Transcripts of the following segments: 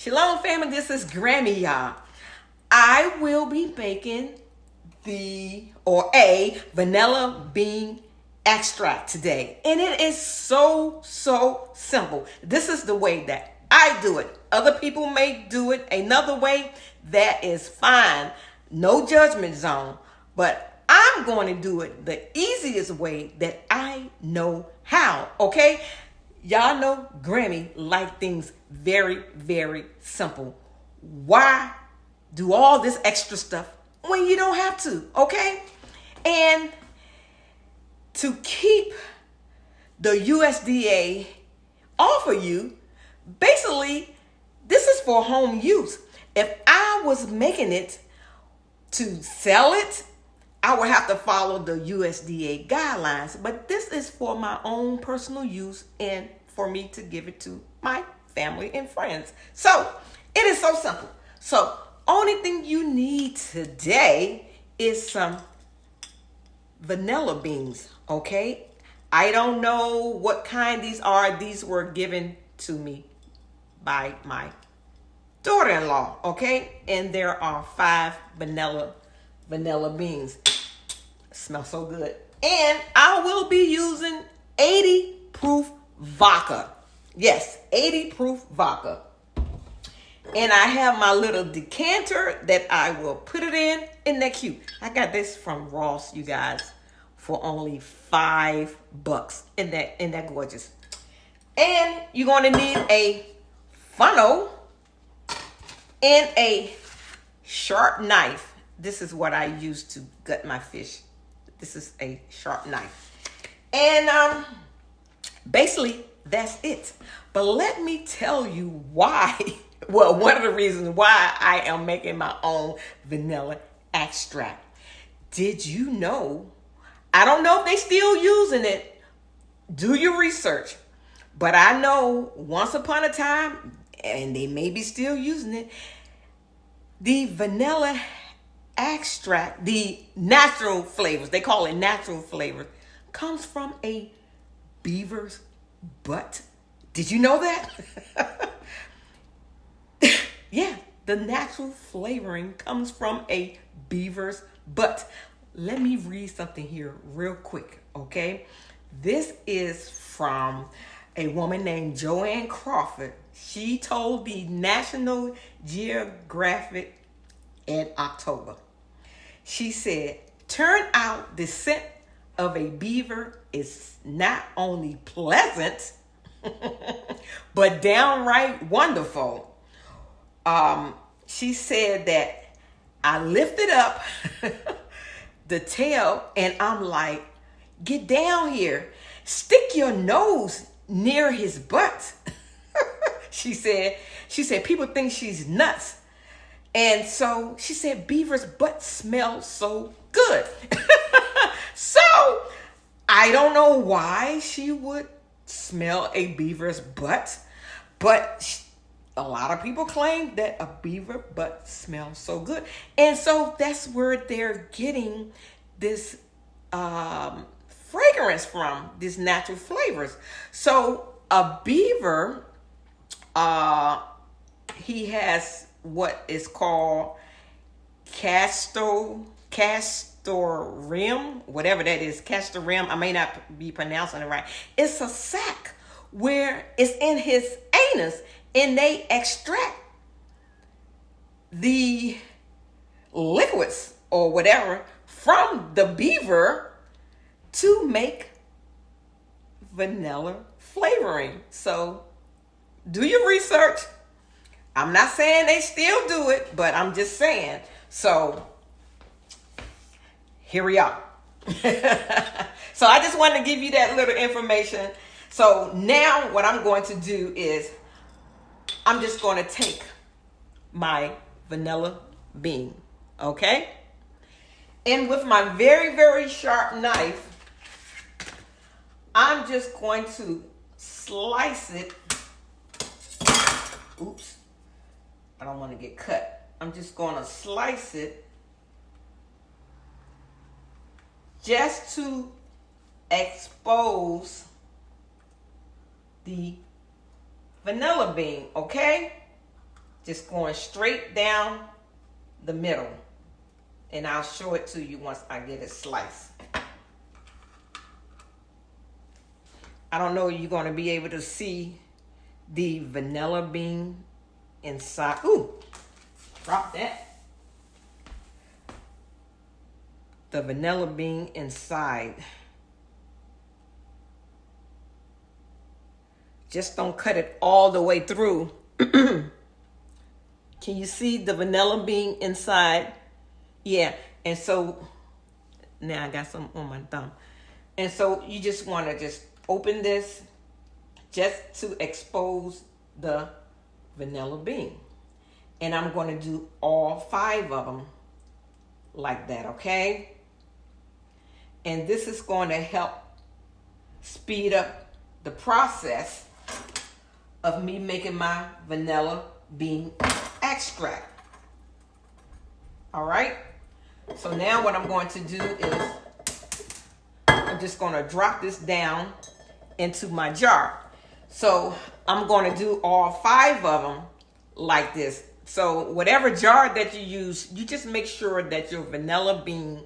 Shalom family, this is Grammy Yah. I will be making a vanilla bean extract today. And it is so simple. This is the way that I do it. Other people may do it another way. That is fine. No judgment zone. But I'm going to do it the easiest way that I know how. Okay? Y'all know Grammy like things very simple. Why do all this extra stuff when you don't have to, okay? And to keep the USDA off of you, basically, this is for home use. If I was making it to sell it, I would have to follow the USDA guidelines, but this is for my own personal use and for me to give it to my family and friends. So it is so simple. So only thing you need today is some vanilla beans, okay? I don't know what kind these are. These were given to me by my daughter-in-law, okay? And there are 5 vanilla beans. Smells so good. And I will be using 80 proof vodka. Yes, 80 proof vodka. And I have my little decanter that I will put it in. Isn't that cute? I got this from Ross, you guys, for only $5. Isn't that gorgeous? And you're going to need a funnel and a sharp knife. This is what I use to gut my fish. This is a sharp knife. And basically, that's it. But let me tell you why. Well, one of the reasons why I am making my own vanilla extract. Did you know? I don't know if they still using it. Do your research. But I know once upon a time, and they may be still using it, the vanilla extract, the natural flavors, they call it natural flavors, comes from a beaver's butt. Did you know that? Yeah, the natural flavoring comes from a beaver's butt. Let me read something here real quick, okay? This is from a woman named Joanne Crawford. She told the National Geographic in October. She said, turn out the scent of a beaver is not only pleasant, but downright wonderful. She said that I lifted up the tail and I'm like, get down here, stick your nose near his butt. She said, people think she's nuts. And so she said, beaver's butt smells so good. So I don't know why she would smell a beaver's butt, but a lot of people claim that a beaver butt smells so good. And so that's where they're getting this fragrance from, these natural flavors. So a beaver, he has what is called castoreum, whatever that is, castoreum. I may not be pronouncing it right. It's a sac where it's in his anus, and they extract the liquids or whatever from the beaver to make vanilla flavoring. So do your research. I'm not saying they still do it, but I'm just saying. So here we are. So I just wanted to give you that little information. So now what I'm going to do is I'm just going to take my vanilla bean, okay? And with my very sharp knife, I'm just going to slice it. Oops. I don't want to get cut. I'm just going to slice it just to expose the vanilla bean, okay? Just going straight down the middle. And I'll show it to you once I get it sliced. I don't know if you're going to be able to see the vanilla bean inside. Ooh, drop that. The vanilla bean inside. Just don't cut it all the way through. Can you see the vanilla bean inside? Yeah, and so now I got some on my thumb. And so you just want to just open this just to expose the vanilla bean. And I'm going to do all 5 of them like that, okay? And this is going to help speed up the process of me making my vanilla bean extract. All right? So now what I'm going to do is I'm just going to drop this down into my jar. So I'm going to do all 5 of them like this. So whatever jar that you use, you just make sure that your vanilla bean,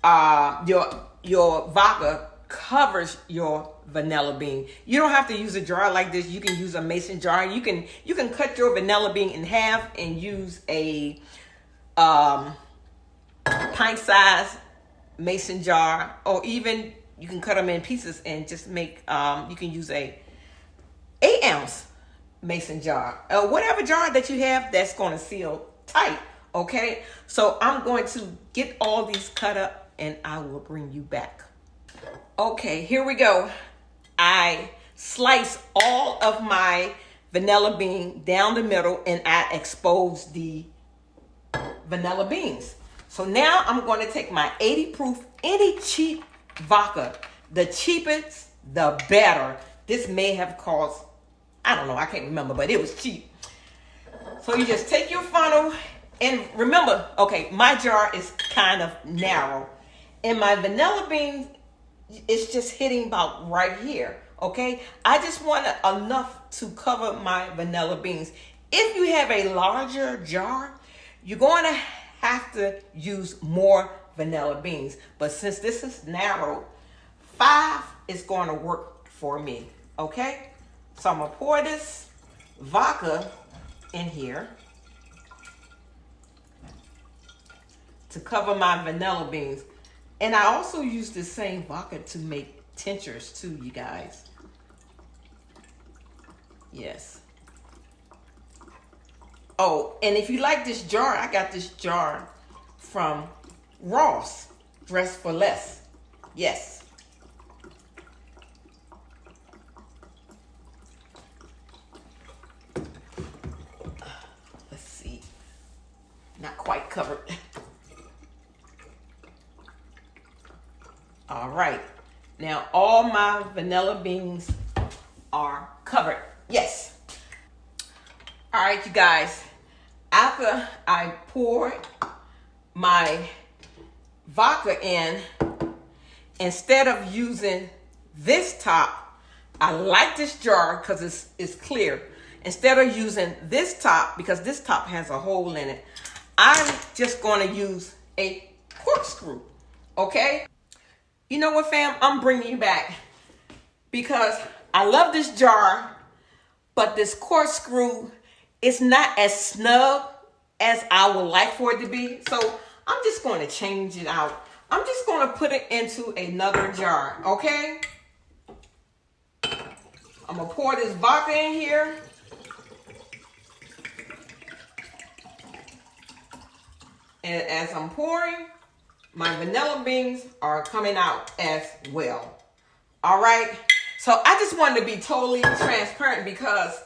your vodka covers your vanilla bean. You don't have to use a jar like this. You can use a mason jar. You can cut your vanilla bean in half and use a pint size mason jar, or even you can cut them in pieces and just make you can use a 8-ounce mason jar, whatever jar that you have that's going to seal tight. Okay, so I'm going to get all these cut up and I will bring you back. Okay, here we go. I slice all of my vanilla bean down the middle and I expose the vanilla beans. So now I'm going to take my 80 proof, any cheap vodka. The cheapest, the better. This may have cost, I don't know, I can't remember, but it was cheap. So you just take your funnel and remember, okay, my jar is kind of narrow. And my vanilla beans, it's just hitting about right here, okay? I just want enough to cover my vanilla beans. If you have a larger jar, you're going to have to use more vanilla beans. But since this is narrow, 5 is going to work for me, okay? So I'm going to pour this vodka in here to cover my vanilla beans. And I also use the same vodka to make tinctures too, you guys. Yes. Oh, and if you like this jar, I got this jar from Ross, Dress for Less. Yes. Let's see. Not quite covered. All right. Now all my vanilla beans are covered. Yes. All right, you guys. After I pour my vodka in, instead of using this top, I like this jar because it's clear. Instead of using this top, because this top has a hole in it, I'm just going to use a corkscrew. Okay? You know what, fam? I'm bringing you back because I love this jar, but this corkscrew is not as snug as I would like for it to be. So I'm just going to change it out. I'm just going to put it into another jar, okay? I'm going to pour this vodka in here. And as I'm pouring, my vanilla beans are coming out as well. All right? So I just wanted to be totally transparent because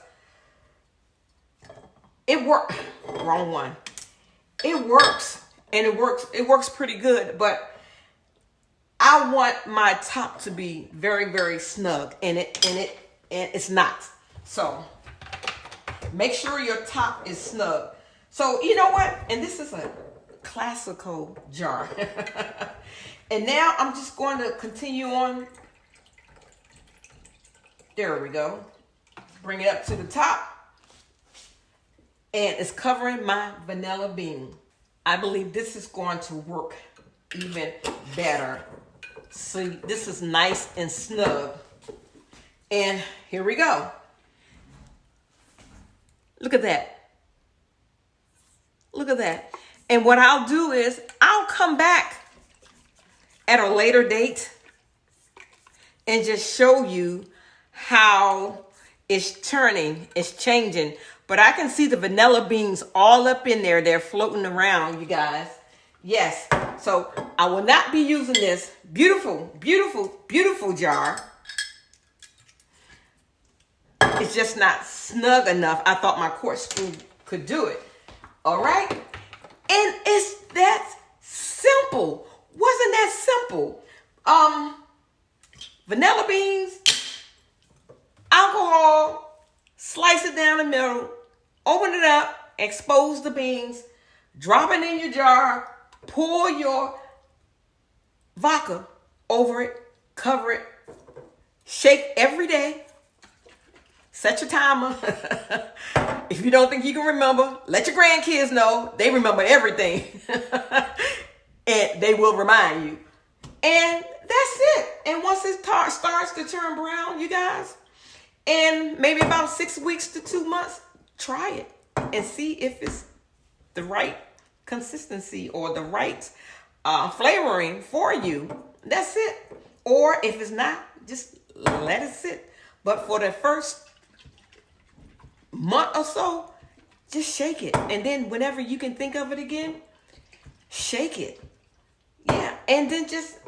it works. Wrong one. It works. And it works pretty good. But I want my top to be very, very snug. And it's not. So make sure your top is snug. So you know what? And this is a classical jar. And now I'm just going to continue on. There we go. Bring it up to the top. and it's covering my vanilla bean. I believe this is going to work even better. See, this is nice and snug. And here we go. Look at that. Look at that. And what I'll do is I'll come back at a later date and just show you how it's turning, it's changing. But I can see the vanilla beans all up in there. They're floating around, you guys. Yes. So I will not be using this beautiful, beautiful, beautiful jar. It's just not snug enough. I thought my corkscrew could do it. All right. And it's that simple. Wasn't that simple? Vanilla beans, alcohol, slice it down the middle, open it up, expose the beans, drop it in your jar, pour your vodka over it, cover it, shake every day, set your timer. If you don't think you can remember, let your grandkids know. They remember everything. And they will remind you. And that's it. And once it starts to turn brown, you guys, in maybe about 6 weeks to 2 months, try it and see if it's the right consistency or the right flavoring for you. That's it. Or if it's not, just let it sit. But for the first month or so, just shake it. And then whenever you can think of it again, shake it. Yeah. And then just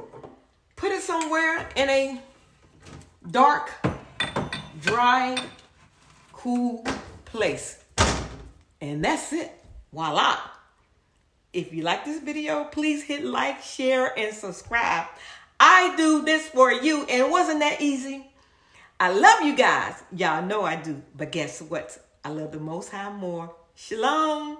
put it somewhere in a dark, dry, cool place. And that's it. Voila. If you like this video, please hit like, share, and subscribe. I do this for you. And wasn't that easy? I love you guys. Y'all know I do. But guess what? I love the Most High more. Shalom.